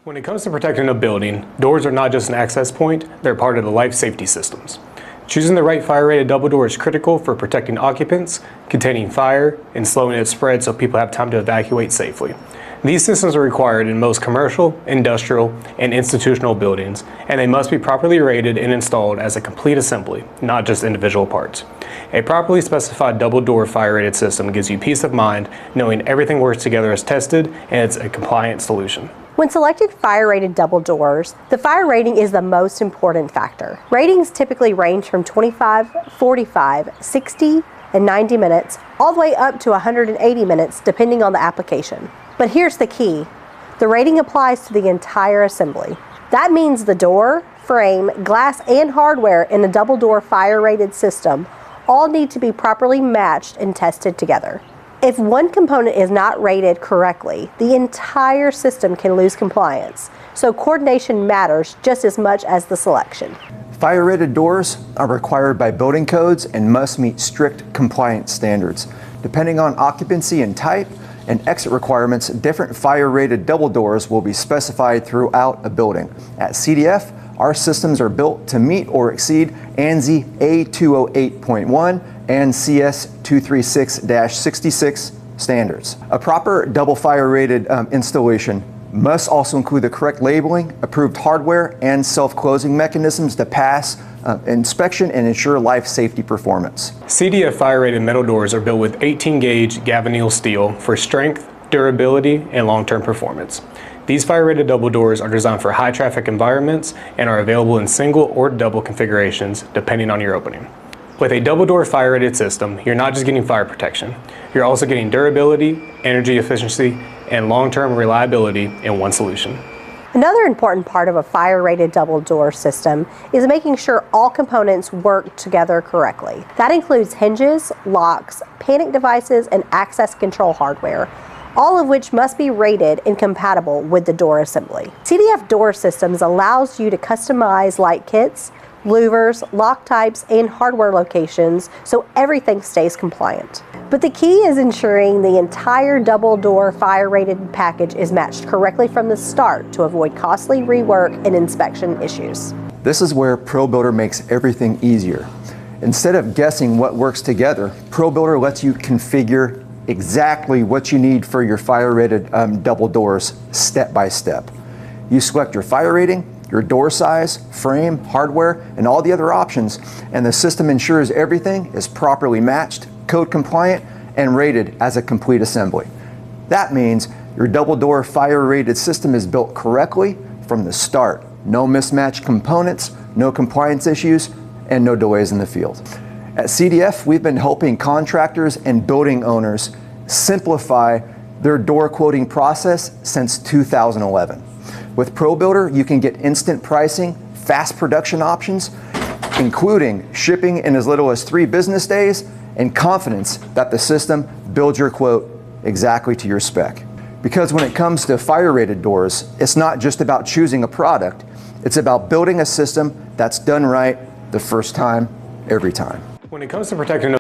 When it comes to protecting a building, doors are not just an access point, they're part of the life safety systems. Choosing the right fire-rated double door is critical for protecting occupants, containing fire, and slowing its spread so people have time to evacuate safely. These systems are required in most commercial, industrial, and institutional buildings, and they must be properly rated and installed as a complete assembly, not just individual parts. A properly specified double door fire-rated system gives you peace of mind knowing everything works together as tested and it's a compliant solution. When selecting fire-rated double doors, the fire rating is the most important factor. Ratings typically range from 25, 45, 60, and 90 minutes, all the way up to 180 minutes depending on the application. But here's the key. The rating applies to the entire assembly. That means the door, frame, glass, and hardware in a double door fire-rated system all need to be properly matched and tested together. If one component is not rated correctly, the entire system can lose compliance. So coordination matters just as much as the selection. Fire-rated doors are required by building codes and must meet strict compliance standards. Depending on occupancy and type and exit requirements, different fire-rated double doors will be specified throughout a building. At CDF, our systems are built to meet or exceed ANSI A208.1 and CS 236-66 standards. A proper double fire-rated installation must also include the correct labeling, approved hardware, and self-closing mechanisms to pass inspection and ensure life safety performance. CDF fire-rated metal doors are built with 18-gauge galvanneal steel for strength, durability, and long-term performance. These fire-rated double doors are designed for high-traffic environments and are available in single or double configurations depending on your opening. With a double door fire-rated system, you're not just getting fire protection, you're also getting durability, energy efficiency, and long-term reliability in one solution. Another important part of a fire-rated double door system is making sure all components work together correctly. That includes hinges, locks, panic devices, and access control hardware, all of which must be rated and compatible with the door assembly. CDF door systems allows you to customize light kits, louvers, lock types, and hardware locations so everything stays compliant. But the key is ensuring the entire double door fire-rated package is matched correctly from the start to avoid costly rework and inspection issues. This is where ProBuilder makes everything easier. Instead of guessing what works together, ProBuilder lets you configure exactly what you need for your fire-rated double doors step by step. You select your fire rating, your door size, frame, hardware, and all the other options, and the system ensures everything is properly matched, code compliant, and rated as a complete assembly. That means your double door fire rated system is built correctly from the start. No mismatched components, no compliance issues, and no delays in the field. At CDF, we've been helping contractors and building owners simplify their door quoting process since 2011. With ProBuilder, you can get instant pricing, fast production options, including shipping in as little as 3 business days, and confidence that the system builds your quote exactly to your spec. Because when it comes to fire-rated doors, it's not just about choosing a product, it's about building a system that's done right the first time, every time. When it comes to protecting